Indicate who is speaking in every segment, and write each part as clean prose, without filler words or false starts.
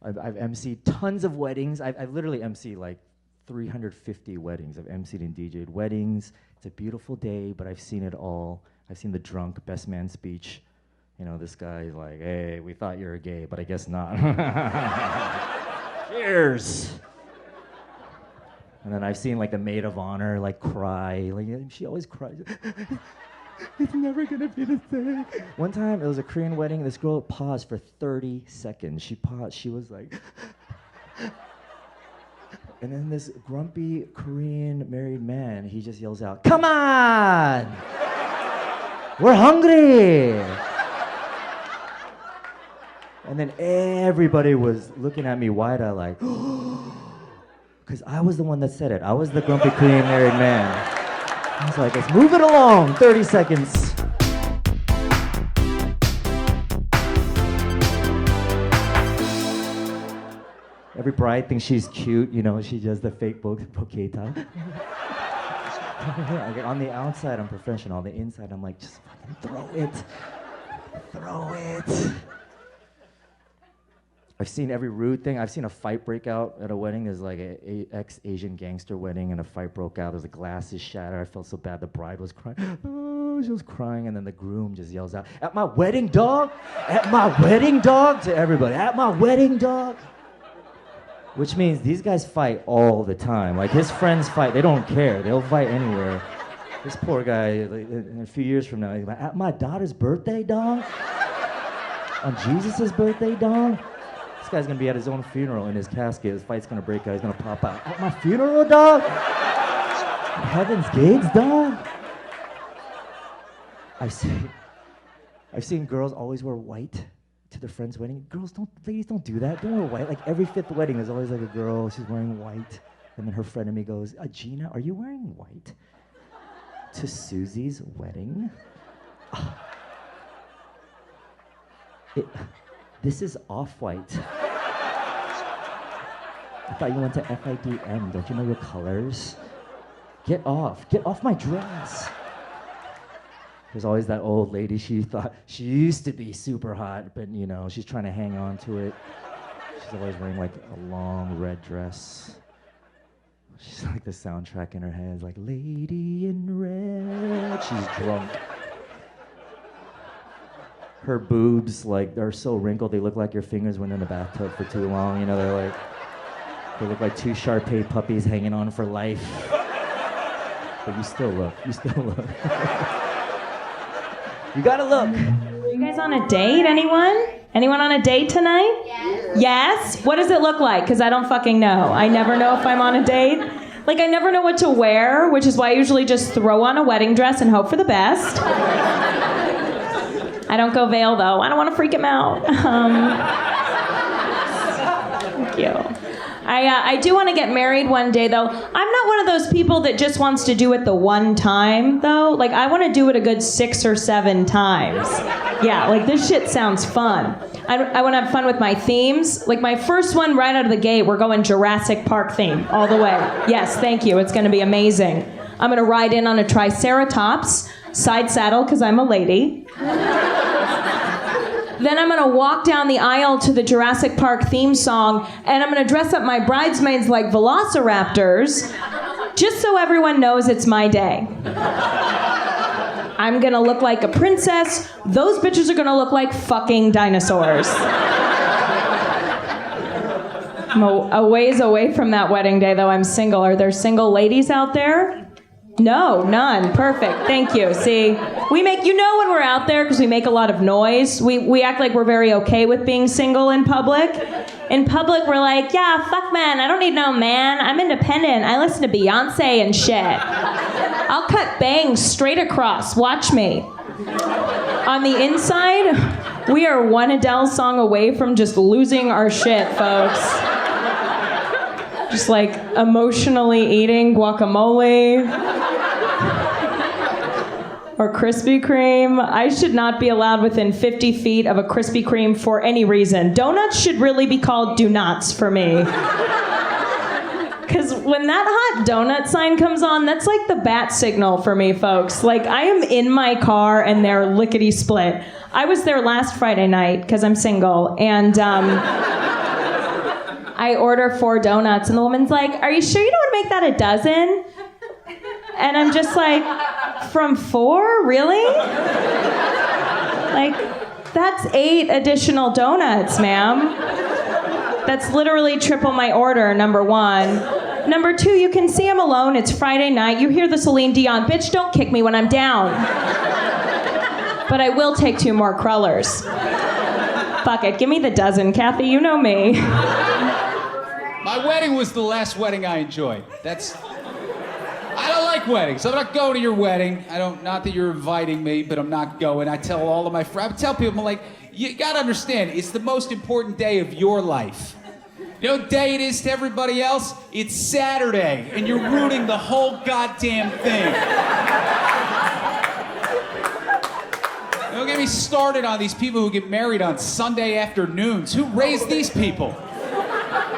Speaker 1: I've emceed tons of weddings. I've literally emceed like 350 weddings. I've emceed and DJ'd weddings. It's a beautiful day, but I've seen it all. I've seen the drunk best man speech. You know, this guy's like, hey, we thought you were gay, but I guess not. Cheers. And then I've seen like the maid of honor like cry. Like she always cries. It's never gonna be the same. One time it was a Korean wedding. This girl paused for 30 seconds. She paused. She was like, and then this grumpy Korean married man, he just yells out, "Come on, we're hungry." And then everybody was looking at me wide-eyed like, because I was the one that said it. I was the grumpy Korean married man. I was like, let's move it along, 30 seconds. Every bride thinks she's cute, you know, she does the fake bouquet top. On the outside, I'm professional. On the inside, I'm like, just fucking throw it. Throw it. I've seen every rude thing. I've seen a fight break out at a wedding. There's like an ex-Asian gangster wedding, and a fight broke out. There's the glasses shattered. I felt so bad. The bride was crying. Oh, she was crying, and then the groom just yells out, "At my wedding, dog! At my wedding, dog!" to everybody. At my wedding, dog! Which means these guys fight all the time. Like his friends fight. They don't care. They'll fight anywhere. This poor guy, like, in a few years from now, he's like, "At my daughter's birthday, dog? On Jesus' birthday, dog?" This guy's gonna be at his own funeral in his casket. His fight's gonna break out. He's gonna pop out. At my funeral, dog? Heaven's gates, dog? I've seen girls always wear white to their friend's wedding. Ladies don't do that. Don't wear white. Like every fifth wedding, there's always like a girl, she's wearing white. And then her friend and me goes, Gina, are you wearing white to Susie's wedding? This is off-white. I thought you went to FIDM. Don't you know your colors? Get off my dress. There's always that old lady, she thought she used to be super hot, but you know, she's trying to hang on to it. She's always wearing like a long red dress. She's like the soundtrack in her head, it's like Lady in Red. She's drunk. Her boobs, like, they're so wrinkled, they look like your fingers went in the bathtub for too long. You know, they look like two Shar-Pei puppies hanging on for life. But you still look. You gotta look.
Speaker 2: Are you guys on a date, anyone? Anyone on a date tonight? Yes. Yes? What does it look like? Because I don't fucking know. I never know if I'm on a date. Like, I never know what to wear, which is why I usually just throw on a wedding dress and hope for the best. I don't go veil, though. I don't want to freak him out. Thank you. I do want to get married one day, though. I'm not one of those people that just wants to do it the one time, though. Like, I want to do it a good 6 or 7 times. Yeah, like, this shit sounds fun. I want to have fun with my themes. Like, my first one right out of the gate, we're going Jurassic Park theme all the way. Yes, thank you. It's going to be amazing. I'm going to ride in on a Triceratops, side saddle, because I'm a lady. Then I'm going to walk down the aisle to the Jurassic Park theme song, and I'm going to dress up my bridesmaids like velociraptors, just so everyone knows it's my day. I'm going to look like a princess. Those bitches are going to look like fucking dinosaurs. I'm a ways away from that wedding day, though. I'm single. Are there single ladies out there? No, none. Perfect. Thank you. See, we make, you know, when we're out there, because we make a lot of noise, we act like we're very okay with being single in public. In public, we're like, yeah, fuck man, I don't need no man. I'm independent. I listen to Beyonce and shit. I'll cut bangs straight across. Watch me. On the inside, we are one Adele song away from just losing our shit, folks. Just like emotionally eating guacamole or Krispy Kreme. I should not be allowed within 50 feet of a Krispy Kreme for any reason. Donuts should really be called do-nots for me. Because when that hot donut sign comes on, that's like the bat signal for me, folks. Like, I am in my car and they're lickety-split. I was there last Friday night, because I'm single, and I order 4 donuts, and the woman's like, "Are you sure you don't want to make that a dozen?" And I'm just like, "From 4? Really?" Like, that's 8 additional donuts, ma'am. That's literally triple my order, number 1. Number 2, you can see I'm alone. It's Friday night. You hear the Celine Dion, "Bitch, don't kick me when I'm down." But I will take 2 more crullers. Fuck it, give me the dozen, Kathy, you know me.
Speaker 3: My wedding was the last wedding I enjoyed. I don't like weddings. I'm not going to your wedding. Not that you're inviting me, but I'm not going. I tell all of my friends, I tell people, I'm like, you gotta understand, it's the most important day of your life. You know what day it is to everybody else? It's Saturday, and you're ruining the whole goddamn thing. Don't get me started on these people who get married on Sunday afternoons. Who raised these people?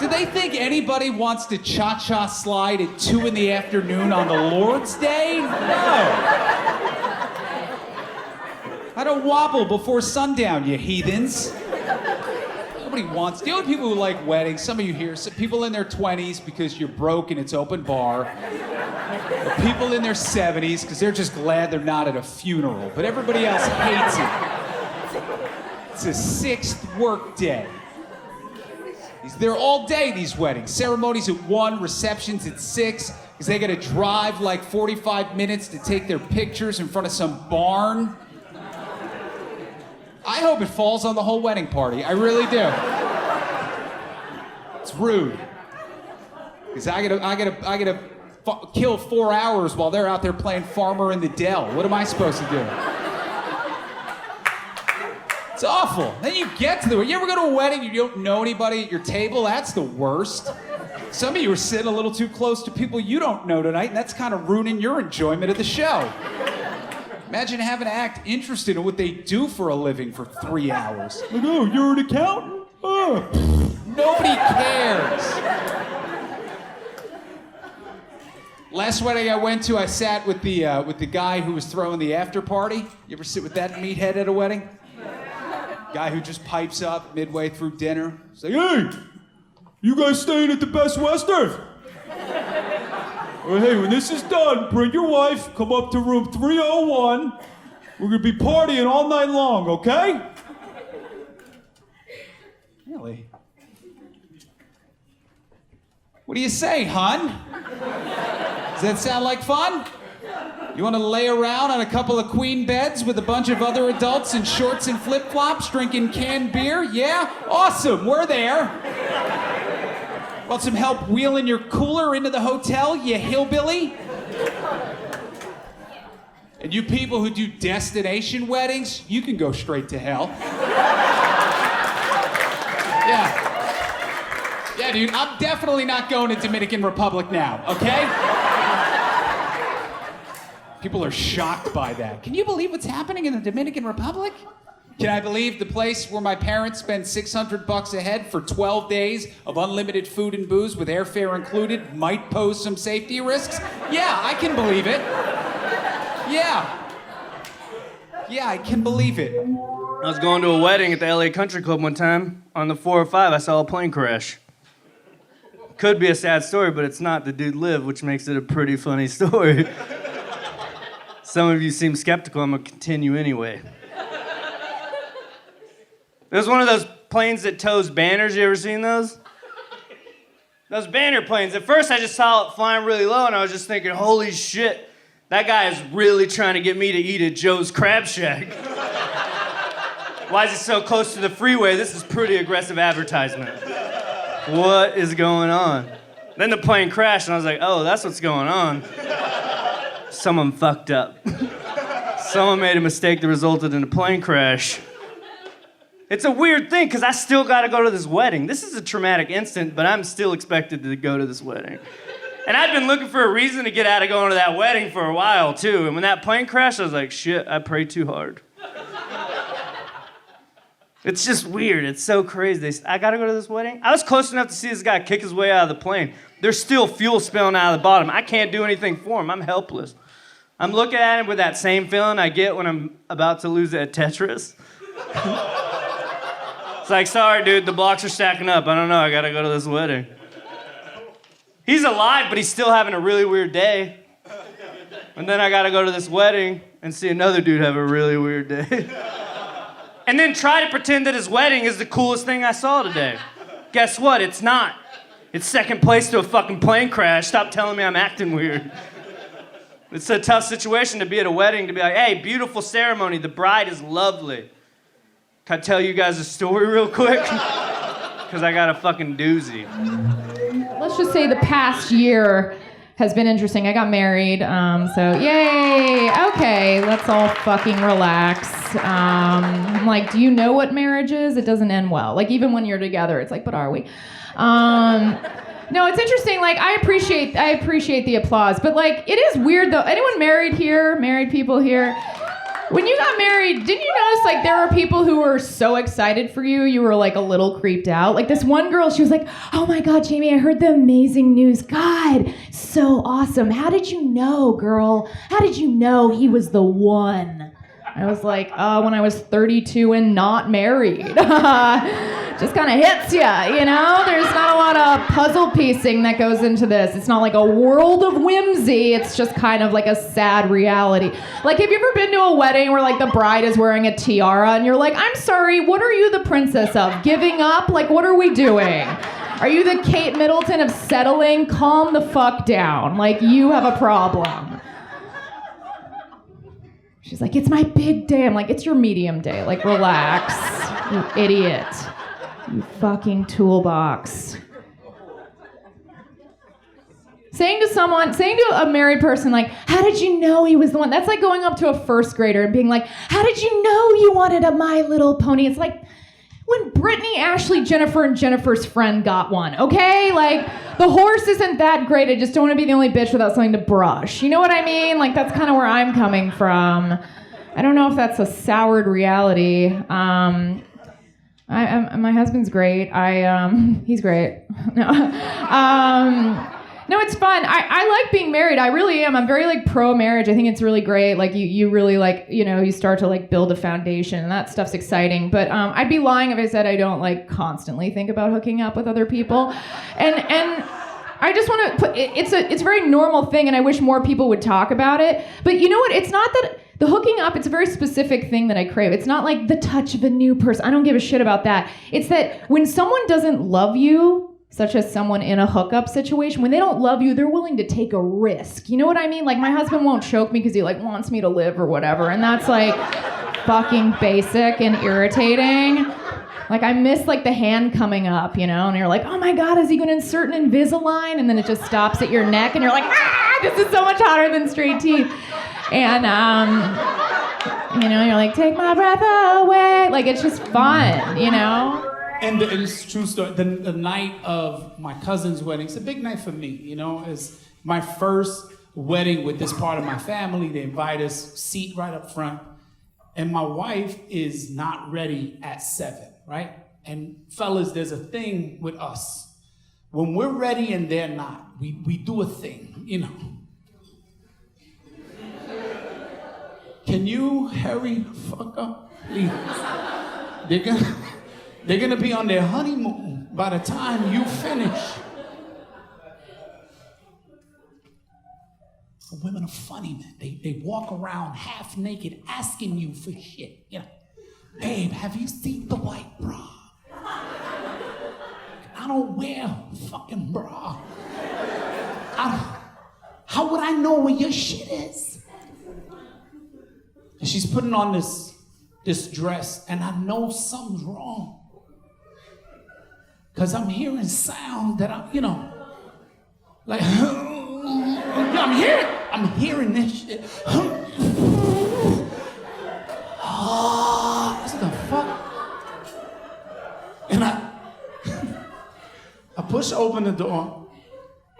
Speaker 3: Do they think anybody wants to cha-cha slide at 2 in the afternoon on the Lord's Day? No. I don't wobble before sundown, you heathens. Nobody wants. The only people who like weddings, some of you here, some people in their 20s because you're broke and it's open bar. Or people in their 70s because they're just glad they're not at a funeral. But everybody else hates it. It's a 6th work day. They're all day, these weddings. Ceremonies at 1, receptions at 6, because they gotta drive like 45 minutes to take their pictures in front of some barn. I hope it falls on the whole wedding party. I really do. It's rude. Because I gotta kill 4 hours while they're out there playing Farmer in the Dell. What am I supposed to do? It's awful. Then you get to the wedding. You ever go to a wedding, you don't know anybody at your table? That's the worst. Some of you are sitting a little too close to people you don't know tonight, and that's kind of ruining your enjoyment of the show. Imagine having to act interested in what they do for a living for 3 hours. Like, oh, you're an accountant? Oh. Nobody cares. Last wedding I went to, I sat with the guy who was throwing the after party. You ever sit with that meathead at a wedding? Guy who just pipes up midway through dinner. Say, hey, you guys staying at the Best Western? Well, hey, when this is done, bring your wife, come up to room 301. We're gonna be partying all night long, okay? Really? What do you say, hun? Does that sound like fun? You want to lay around on a couple of queen beds with a bunch of other adults in shorts and flip-flops drinking canned beer? Yeah? Awesome, we're there. Want some help wheeling your cooler into the hotel, you hillbilly? And you people who do destination weddings, you can go straight to hell. Yeah, dude, I'm definitely not going to Dominican Republic now, okay? People are shocked by that. Can you believe what's happening in the Dominican Republic? Can I believe the place where my parents spend $600 a head for 12 days of unlimited food and booze with airfare included might pose some safety risks? Yeah, I can believe it. Yeah, I can believe it.
Speaker 4: I was going to a wedding at the LA Country Club one time. On the 405, I saw a plane crash. Could be a sad story, but it's not. The dude lived, which makes it a pretty funny story. Some of you seem skeptical. I'm gonna continue anyway. It was one of those planes that tows banners. You ever seen those? Those banner planes. At first, I just saw it flying really low, and I was just thinking, holy shit, that guy is really trying to get me to eat at Joe's Crab Shack. Why is it so close to the freeway? This is pretty aggressive advertisement. What is going on? Then the plane crashed, and I was like, oh, that's what's going on. Someone fucked up. Someone made a mistake that resulted in a plane crash. It's a weird thing, because I still got to go to this wedding. This is a traumatic incident, but I'm still expected to go to this wedding. And I've been looking for a reason to get out of going to that wedding for a while, too. And when that plane crashed, I was like, shit, I prayed too hard. It's just weird. It's so crazy. I got to go to this wedding? I was close enough to see this guy kick his way out of the plane. There's still fuel spilling out of the bottom. I can't do anything for him. I'm helpless. I'm looking at him with that same feeling I get when I'm about to lose at Tetris. It's like, sorry, dude, the blocks are stacking up. I don't know, I gotta go to this wedding. He's alive, but he's still having a really weird day. And then I gotta go to this wedding and see another dude have a really weird day. And then try to pretend that his wedding is the coolest thing I saw today. Guess what? It's not. It's second place to a fucking plane crash. Stop telling me I'm acting weird. It's a tough situation to be at a wedding, to be like, hey, beautiful ceremony. The bride is lovely. Can I tell you guys a story real quick? Because I got a fucking doozy.
Speaker 5: Let's just say the past year has been interesting. I got married, so yay. Okay, let's all fucking relax. I'm like, do you know what marriage is? It doesn't end well. Like, even when you're together, it's like, but are we? No, it's interesting. Like, I appreciate the applause, but like, it is weird though. Anyone married here? Married people here? When you got married, didn't you notice like there were people who were so excited for you, you were like a little creeped out? Like this one girl, she was like, oh my God, Jamie, I heard the amazing news. God, so awesome. How did you know, girl? How did you know he was the one? I was like, when I was 32 and not married. Just kind of hits you, you know? There's not a lot of puzzle piecing that goes into this. It's not like a world of whimsy. It's just kind of like a sad reality. Like, have you ever been to a wedding where like the bride is wearing a tiara and you're like, I'm sorry, what are you the princess of? Giving up? Like, what are we doing? Are you the Kate Middleton of settling? Calm the fuck down. Like, you have a problem. She's like, it's my big day. I'm like, it's your medium day. Like, relax, you idiot. You fucking toolbox. Saying to a married person, like, how did you know he was the one? That's like going up to a first grader and being like, how did you know you wanted a My Little Pony? It's like when Brittany, Ashley, Jennifer, and Jennifer's friend got one, okay? Like, the horse isn't that great. I just don't want to be the only bitch without something to brush. You know what I mean? Like, that's kind of where I'm coming from. I don't know if that's a soured reality. My husband's great. He's great. No, it's fun. I like being married. I really am. I'm very like pro marriage. I think it's really great. Like you really like, you know, you start to like build a foundation and that stuff's exciting. But I'd be lying if I said I don't like constantly think about hooking up with other people. And I just want to put it's a very normal thing and I wish more people would talk about it. But you know what? It's not that the hooking up, it's a very specific thing that I crave. It's not like the touch of a new person. I don't give a shit about that. It's that when someone doesn't love you, such as someone in a hookup situation, when they don't love you, they're willing to take a risk. You know what I mean? Like, my husband won't choke me because he like wants me to live or whatever. And that's like fucking basic and irritating. Like, I miss like the hand coming up, you know? And you're like, oh my God, is he going to insert an Invisalign? And then it just stops at your neck and you're like, this is so much hotter than straight teeth. And, you know, you're like, take my breath away. Like, it's just fun, you know?
Speaker 6: And it's a true story. The night of my cousin's wedding, it's a big night for me, you know? It's my first wedding with this part of my family. They invite us, seat right up front. And my wife is not ready at 7, right? And fellas, there's a thing with us. When we're ready and they're not, we do a thing, you know? Can you hurry fuck up, please? They're gonna be on their honeymoon by the time you finish. Women are funny, man. They walk around half naked asking you for shit. You know, babe, have you seen the white bra? I don't wear a fucking bra. How would I know where your shit is? And she's putting on this dress, and I know something's wrong. Because I'm hearing sound that I'm, you know, like, I'm hearing this shit. What the fuck? And I push open the door,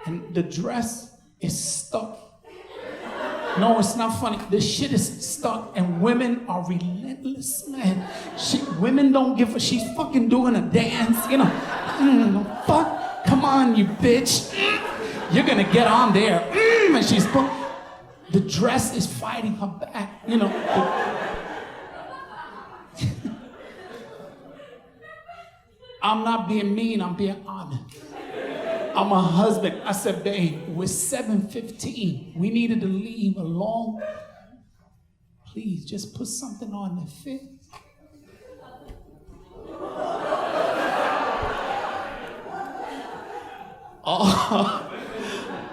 Speaker 6: and the dress is stuck. No, it's not funny. The shit is stuck, and women are relentless, man. Women don't give a. She's fucking doing a dance, you know. Fuck, come on, you bitch. You're gonna get on there. And she's. The dress is fighting her back, you know. I'm not being mean, I'm being honest. I'm a husband. I said, babe, we're 7:15. We needed to leave alone. Please, just put something on that fits.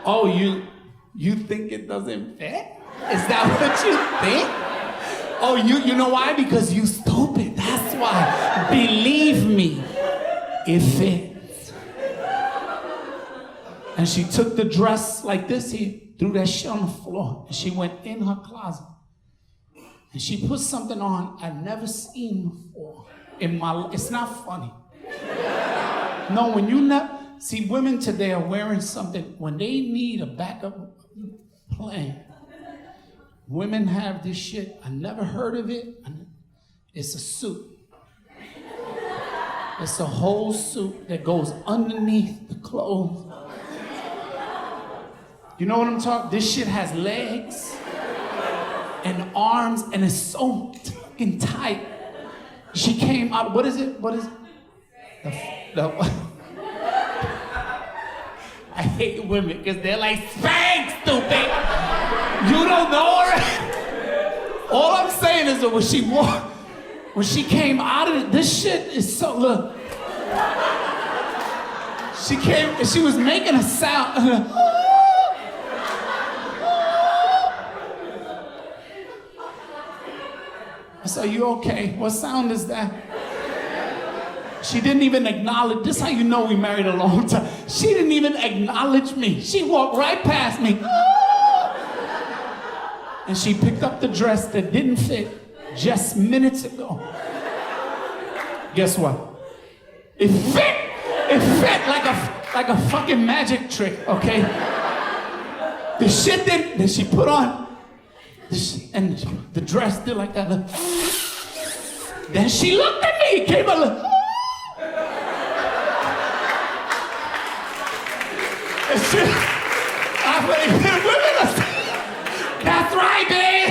Speaker 6: Oh, you think it doesn't fit? Is that what you think? Oh, you know why? Because you stupid. That's why. Believe me, it fits. And she took the dress like this here, threw that shit on the floor, and she went in her closet. And she put something on I'd never seen before. It's not funny. No, when you see, women today are wearing something, when they need a backup plan, women have this shit, I never heard of it. It's a suit. It's a whole suit that goes underneath the clothes. You know what I'm talking? This shit has legs and arms, and it's so fucking tight. She came out, what is it? I hate women because they're like, Spank, stupid! You don't know her? All I'm saying is that when she came out of it, this shit is so, look. She came, and she was making a sound. I said, you okay? What sound is that? She didn't even acknowledge, this is how you know we married a long time. She didn't even acknowledge me. She walked right past me. And she picked up the dress that didn't fit just minutes ago. Guess what? It fit! It fit like a fucking magic trick, okay? The shit that she put on, and the dress did like that. Then she looked at me, came a look. That's right, babe.